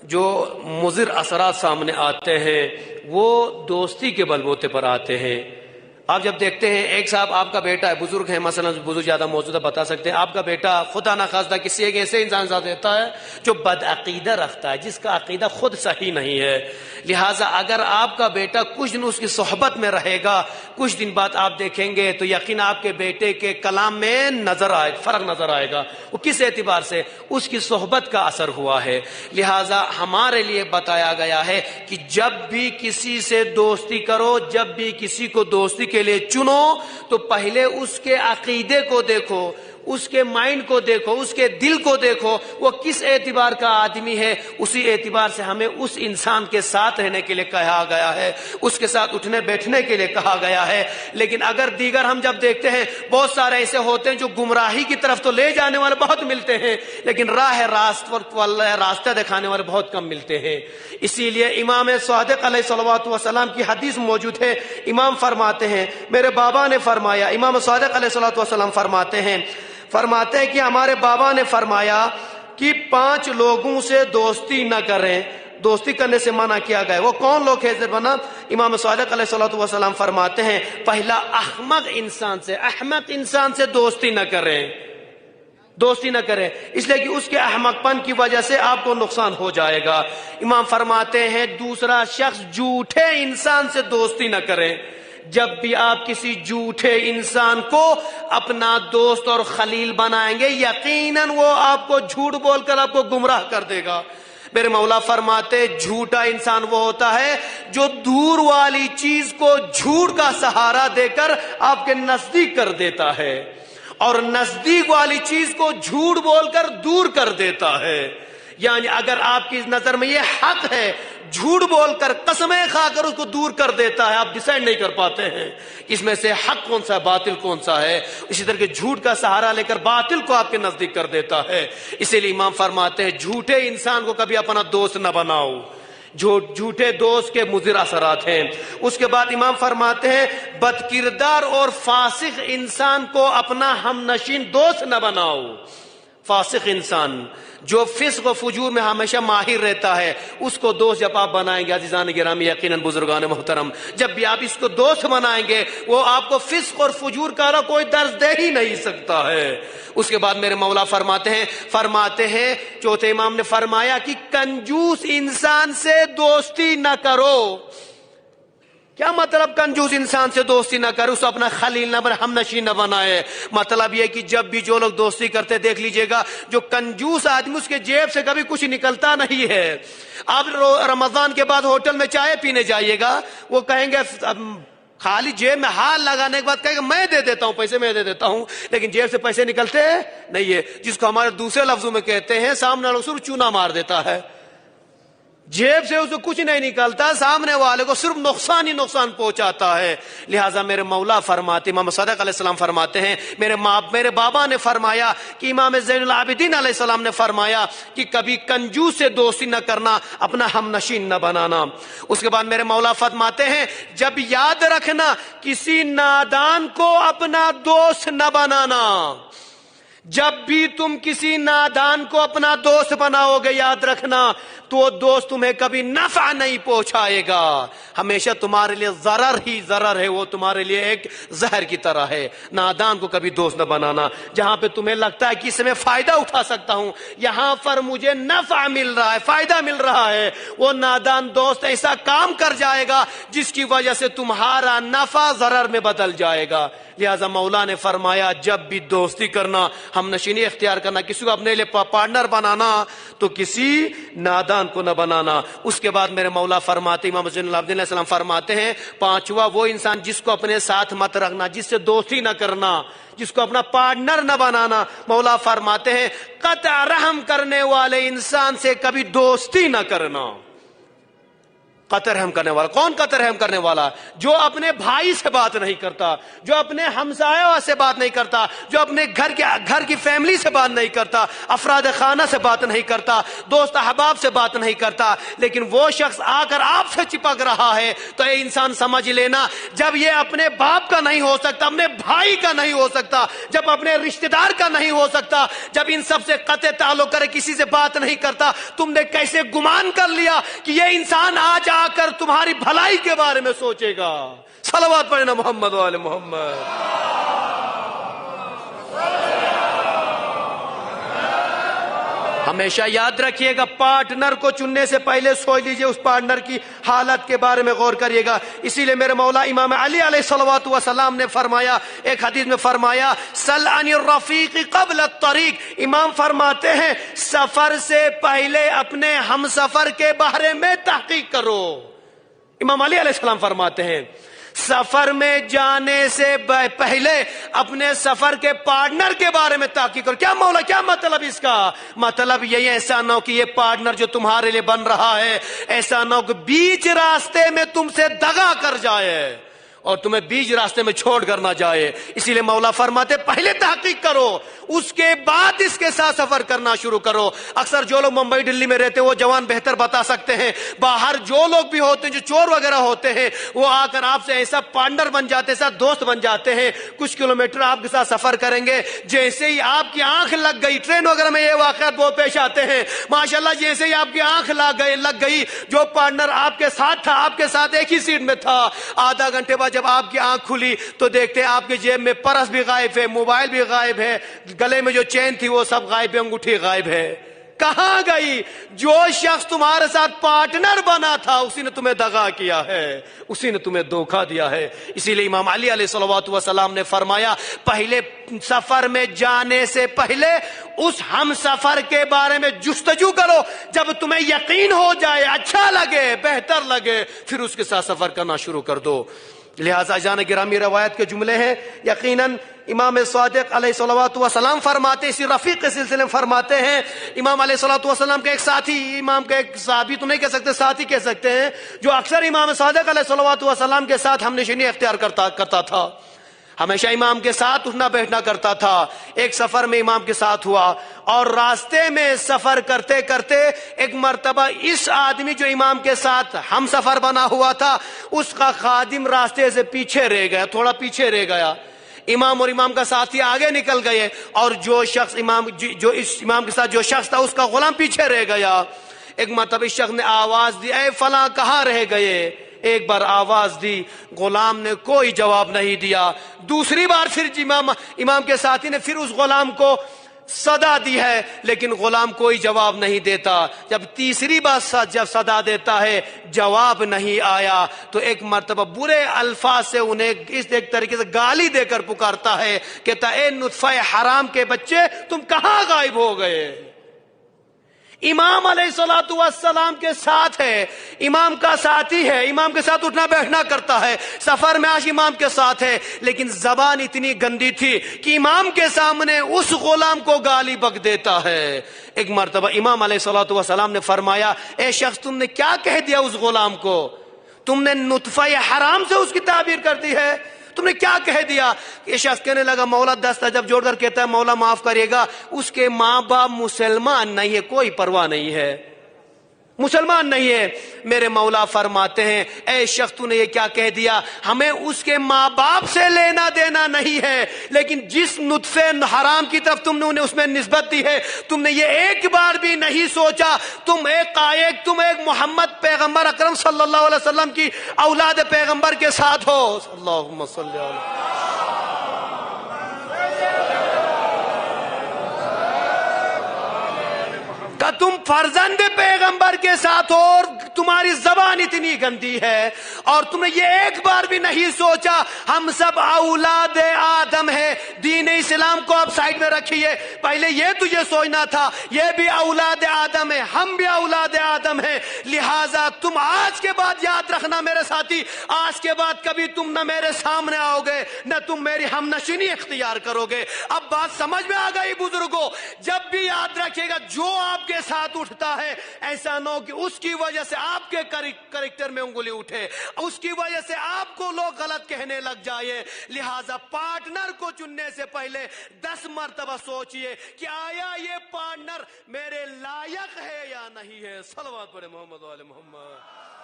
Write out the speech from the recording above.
جو مضر اثرات سامنے آتے ہیں وہ دوستی کے بل بوتے پر آتے ہیں۔ آپ جب دیکھتے ہیں ایک صاحب آپ کا بیٹا ہے، بزرگ ہے، مثلا بزرگ زیادہ موجودہ بتا سکتے ہیں، آپ کا بیٹا خدا نخواستہ کسی ایک ایسے انسان ساتھ رہتا ہے جو بد عقیدہ رکھتا ہے، جس کا عقیدہ خود صحیح نہیں ہے، لہٰذا اگر آپ کا بیٹا کچھ دن اس کی صحبت میں رہے گا، کچھ دن بعد آپ دیکھیں گے تو یقین آپ کے بیٹے کے کلام میں فرق نظر آئے گا۔ وہ کس اعتبار سے؟ اس کی صحبت کا اثر ہوا ہے۔ لہٰذا ہمارے لیے بتایا گیا ہے کہ جب بھی کسی سے دوستی کرو، جب بھی کسی کو دوستی کے لیے چنو تو پہلے اس کے عقیدے کو دیکھو، اس کے مائنڈ کو دیکھو، اس کے دل کو دیکھو، وہ کس اعتبار کا آدمی ہے، اسی اعتبار سے ہمیں اس انسان کے ساتھ رہنے کے لیے کہا گیا ہے، اس کے ساتھ اٹھنے بیٹھنے کے لیے کہا گیا ہے۔ لیکن اگر دیگر ہم جب دیکھتے ہیں بہت سارے ایسے ہوتے ہیں جو گمراہی کی طرف تو لے جانے والے بہت ملتے ہیں، لیکن راستہ دکھانے والے بہت کم ملتے ہیں۔ اسی لیے امام صادق علیہ الصلوۃ والسلام کی حدیث موجود ہے، امام فرماتے ہیں، میرے بابا نے فرمایا، امام صادق علیہ الصلوۃ والسلام فرماتے ہیں کہ ہمارے بابا نے فرمایا کہ 5 لوگوں سے دوستی نہ کریں، دوستی کرنے سے منع کیا گیا۔ وہ کون لوگ ہیں بنا؟ امام صادق علیہ الصلوۃ والسلام فرماتے ہیں، پہلا احمق انسان سے دوستی نہ کریں، اس لیے کہ اس کے احمق پن کی وجہ سے آپ کو نقصان ہو جائے گا۔ امام فرماتے ہیں دوسرا شخص جھوٹے انسان سے دوستی نہ کریں، جب بھی آپ کسی جھوٹے انسان کو اپنا دوست اور خلیل بنائیں گے یقیناً وہ آپ کو جھوٹ بول کر آپ کو گمراہ کر دے گا۔ میرے مولا فرماتے جھوٹا انسان وہ ہوتا ہے جو دور والی چیز کو جھوٹ کا سہارا دے کر آپ کے نزدیک کر دیتا ہے، اور نزدیک والی چیز کو جھوٹ بول کر دور کر دیتا ہے۔ یعنی اگر آپ کی نظر میں یہ حق ہے، جھوٹ بول کر قسمیں کھا کر اس کو دور کر دیتا ہے، آپ ڈیسائیڈ نہیں کر پاتے ہیں اس میں سے حق کون سا ہے، باطل کون سا ہے۔ اسی طرح کے جھوٹ کا سہارا لے کر باطل کو آپ کے نزدیک کر دیتا ہے۔ اسی لیے امام فرماتے ہیں جھوٹے انسان کو کبھی اپنا دوست نہ بناؤ، جھوٹے دوست کے مضر اثرات ہیں۔ اس کے بعد امام فرماتے ہیں بد کردار اور فاسق انسان کو اپنا ہم نشین دوست نہ بناؤ۔ فاسق انسان جو فسق و فجور میں ہمیشہ ماہر رہتا ہے، اس کو دوست جب آپ بنائیں گے عزیزان گرامی، یقیناً بزرگان محترم، جب بھی آپ اس کو دوست بنائیں گے وہ آپ کو فسق اور فجور کا کوئی درس دے ہی نہیں سکتا ہے۔ اس کے بعد میرے مولا فرماتے ہیں چوتھے امام نے فرمایا کہ کنجوس انسان سے دوستی نہ کرو۔ کیا مطلب کنجوس انسان سے دوستی نہ کرے، اس کو اپنا خلیل نہ بنائے، ہم نشین نہ بنائے؟ مطلب یہ کہ جب بھی جو لوگ دوستی کرتے دیکھ لیجئے گا جو کنجوس آدمی اس کے جیب سے کبھی کچھ نکلتا نہیں ہے۔ آپ رمضان کے بعد ہوٹل میں چائے پینے جائیے گا، وہ کہیں گے خالی جیب میں ہاتھ لگانے کے بعد کہیں گے میں دے دیتا ہوں پیسے، میں دے دیتا ہوں، لیکن جیب سے پیسے نکلتے نہیں ہے، جس کو ہمارے دوسرے لفظوں میں کہتے ہیں سامنے والے کو صرف چونا مار دیتا ہے۔ جیب سے اسے کچھ نہیں نکلتا، سامنے والے کو صرف نقصان ہی نقصان پہنچاتا ہے۔ لہٰذا میرے مولا فرماتے، امام صادق علیہ السلام فرماتے ہیں، میرے بابا نے فرمایا کہ امام زین العابدین علیہ السلام نے فرمایا کہ کبھی کنجوس سے دوستی نہ کرنا، اپنا ہم نشین نہ بنانا۔ اس کے بعد میرے مولا فرماتے ہیں جب یاد رکھنا کسی نادان کو اپنا دوست نہ بنانا، جب بھی تم کسی نادان کو اپنا دوست بناؤ گے یاد رکھنا تو وہ دوست تمہیں کبھی نفع نہیں پہنچائے گا، ہمیشہ تمہارے لیے ضرر ہی ضرر ہے، وہ تمہارے لیے ایک زہر کی طرح ہے۔ نادان کو کبھی دوست نہ بنانا، جہاں پہ تمہیں لگتا ہے کہ اس میں فائدہ اٹھا سکتا ہوں، یہاں پر مجھے نفع مل رہا ہے، فائدہ مل رہا ہے، وہ نادان دوست ایسا کام کر جائے گا جس کی وجہ سے تمہارا نفع ضرر میں بدل جائے گا۔ لہذا مولا نے فرمایا جب بھی دوستی کرنا، ہم نشینی اختیار کرنا، کسی کو اپنے لیے پارٹنر بنانا تو کسی نادان کو نہ بنانا۔ اس کے بعد میرے مولا فرماتے، امام زین العابدین علیہ السلام فرماتے ہیں پانچواں وہ انسان جس کو اپنے ساتھ مت رکھنا، جس سے دوستی نہ کرنا، جس کو اپنا پارٹنر نہ بنانا۔ مولا فرماتے ہیں قطع رحم کرنے والے انسان سے کبھی دوستی نہ کرنا۔ قطع رحم کرنے والا. کون قطع رحم کرنے والا؟ جو اپنے بھائی سے بات نہیں کرتا, جو اپنے ہمسایہ سے بات نہیں کرتا, جو اپنے گھر کی فیملی سے بات نہیں کرتا, افراد خانہ سے بات نہیں کرتا, دوست احباب سے بات نہیں کرتا, لیکن وہ شخص آ کر آپ سے چپک رہا ہے, تو اے انسان سمجھ لینا, جب یہ اپنے باپ کا نہیں ہو سکتا, اپنے بھائی کا نہیں ہو سکتا, جب اپنے رشتہ دار کا نہیں ہو سکتا, جب ان سب سے قطع تعلق کرے, کسی سے بات نہیں کرتا, تم نے کیسے گمان کر لیا کہ یہ انسان آج آ کر تمہاری بھلائی کے بارے میں سوچے گا؟ صلوات پڑھنا محمد و آل محمد. ہمیشہ یاد رکھیے گا, پارٹنر کو چننے سے پہلے سوچ لیجئے اس پارٹنر کی حالت کے بارے میں غور کریے گا. اسی لیے میرے مولا امام علی علیہ الصلوۃ والسلام نے فرمایا, ایک حدیث میں فرمایا, سل عن الرفیق قبل الطریق. امام فرماتے ہیں سفر سے پہلے اپنے ہم سفر کے بارے میں تحقیق کرو. امام علی علیہ السلام فرماتے ہیں سفر میں جانے سے پہلے اپنے سفر کے پارٹنر کے بارے میں تحقیق کرو. کیا مولا, کیا مطلب اس کا؟ مطلب یہی, ایسا نہ ہو کہ یہ پارٹنر جو تمہارے لیے بن رہا ہے, ایسا نہ ہو کہ بیچ راستے میں تم سے دغا کر جائے اور تمہیں بیچ راستے میں چھوڑ کر نہ جائے. اسی لیے مولا فرماتے پہلے تحقیق کرو, اس کے بعد اس کے ساتھ سفر کرنا شروع کرو. اکثر جو لوگ ممبئی دلی میں رہتے ہیں وہ جوان بہتر بتا سکتے ہیں, باہر جو لوگ بھی ہوتے ہیں جو چور وغیرہ ہوتے ہیں وہ آ کر آپ سے ایسا پارٹنر بن جاتے ہیں, ایسا دوست بن جاتے ہیں, کچھ کلومیٹر آپ کے ساتھ سفر کریں گے, جیسے ہی آپ کی آنکھ لگ گئی, ٹرین وغیرہ میں یہ واقعات بہت پیش آتے ہیں ماشاءاللہ, جیسے ہی آپ کی آنکھ لگ گئی, جو پارٹنر آپ کے ساتھ تھا, آپ کے ساتھ ایک ہی سیٹ میں تھا, آدھا گھنٹے بعد جب آپ کی آنکھ کھلی تو دیکھتے ہیں آپ کی جیب میں پرس بھی غائب ہے, موبائل بھی غائب ہے, گلے میں جو چین تھی وہ سب غائب ہے, انگوٹھی غائب ہے. کہاں گئی؟ جو شخص تمہارے ساتھ پارٹنر بنا تھا اسی نے تمہیں دغا کیا ہے, اسی نے تمہیں دھوکہ دیا ہے. اسی لیے امام علی علیہ الصلوۃ والسلام نے فرمایا پہلے سفر میں جانے سے پہلے اس ہم سفر کے بارے میں جستجو کرو. جب تمہیں یقین ہو جائے, اچھا لگے, بہتر لگے, پھر اس کے ساتھ سفر کرنا شروع کر دو. لہٰذا جان گرامی روایت کے جملے ہیں, یقیناً امام صادق علیہ الصلوۃ والسلام فرماتے, اسی رفیق کے سلسلے میں فرماتے ہیں, امام علیہ الصلوۃ والسلام کے ایک ساتھی, امام کے ایک صحابی تو نہیں کہہ سکتے, ساتھی کہہ سکتے ہیں, جو اکثر امام صادق علیہ الصلوۃ والسلام کے ساتھ ہم نشینی اختیار کرتا تھا, ہمیشہ امام کے ساتھ اٹھنا بیٹھنا کرتا تھا. ایک سفر میں امام کے ساتھ ہوا اور راستے میں سفر کرتے کرتے ایک مرتبہ اس آدمی جو امام کے ساتھ ہم سفر بنا ہوا تھا, اس کا خادم راستے سے پیچھے رہ گیا, تھوڑا پیچھے رہ گیا. امام اور امام کا ساتھی آگے نکل گئے اور جو شخص جو اس امام کے ساتھ جو شخص تھا اس کا غلام پیچھے رہ گیا. ایک مرتبہ اس شخص نے آواز دی, اے فلاں کہاں رہ گئے؟ ایک بار آواز دی, غلام نے کوئی جواب نہیں دیا. دوسری بار پھر امام کے ساتھی نے پھر اس غلام کو صدا دی ہے, لیکن غلام کوئی جواب نہیں دیتا. جب تیسری بار جب صدا دیتا ہے جواب نہیں آیا تو ایک مرتبہ برے الفاظ سے انہیں اس ایک طریقے سے گالی دے کر پکارتا ہے, کہتا اے نطفہ حرام کے بچے, تم کہاں غائب ہو گئے؟ امام علیہ الصلوۃ والسلام کے ساتھ ہے, امام کا ساتھی ہے, امام کے ساتھ اٹھنا بیٹھنا کرتا ہے, سفر میں آج امام کے ساتھ ہے, لیکن زبان اتنی گندی تھی کہ امام کے سامنے اس غلام کو گالی بک دیتا ہے. ایک مرتبہ امام علیہ الصلوۃ والسلام نے فرمایا, اے شخص تم نے کیا کہہ دیا اس غلام کو؟ تم نے نطفہ حرام سے اس کی تعبیر کر دی ہے, تم نے کیا کہہ دیا؟ یہ شخص کہنے لگا مولا 10 جب جوڑ کر کہتا ہے مولا معاف کریے گا, اس کے ماں باپ مسلمان نہیں ہے, کوئی پرواہ نہیں ہے, مسلمان نہیں ہے. میرے مولا فرماتے ہیں اے شخص تو نے یہ کیا کہہ دیا؟ ہمیں اس کے ماں باپ سے لینا دینا نہیں ہے, لیکن جس نطفے حرام کی طرف تم نے انہیں اس میں نسبت دی ہے, تم نے یہ ایک بار بھی نہیں سوچا تم ایک محمد پیغمبر اکرم صلی اللہ علیہ وسلم کی اولاد پیغمبر کے ساتھ ہو. اللہم صلی اللہ کہ تم فرزند پیغمبر کے ساتھ ہو اور تمہاری زبان اتنی گندی ہے, اور تم نے یہ ایک بار بھی نہیں سوچا ہم سب اولاد آدم ہے. دین اسلام کو آپ سائڈ میں رکھیے, پہلے یہ تجھے سوچنا تھا یہ بھی اولاد آدم ہے, ہم بھی اولاد آدم ہیں. لہٰذا تم آج کے بعد یاد رکھنا میرے ساتھی, آج کے بعد کبھی تم نہ میرے سامنے آؤ گے نہ تم میری ہم نشینی اختیار کرو گے. اب بات سمجھ میں آ گئی بزرگوں, جب بھی یاد رکھیے گا جو آپ آپ کے ساتھ اٹھتا ہے ایسا نہ ہو کہ اس کی وجہ سے آپ کے کریکٹر میں انگلی اٹھے، اس کی وجہ سے آپ کو لوگ غلط کہنے لگ جائے۔ لہذا پارٹنر کو چننے سے پہلے 10 مرتبہ سوچئے کہ آیا یہ پارٹنر میرے لائق ہے یا نہیں ہے۔ صلوات پڑھے محمد و آل محمد۔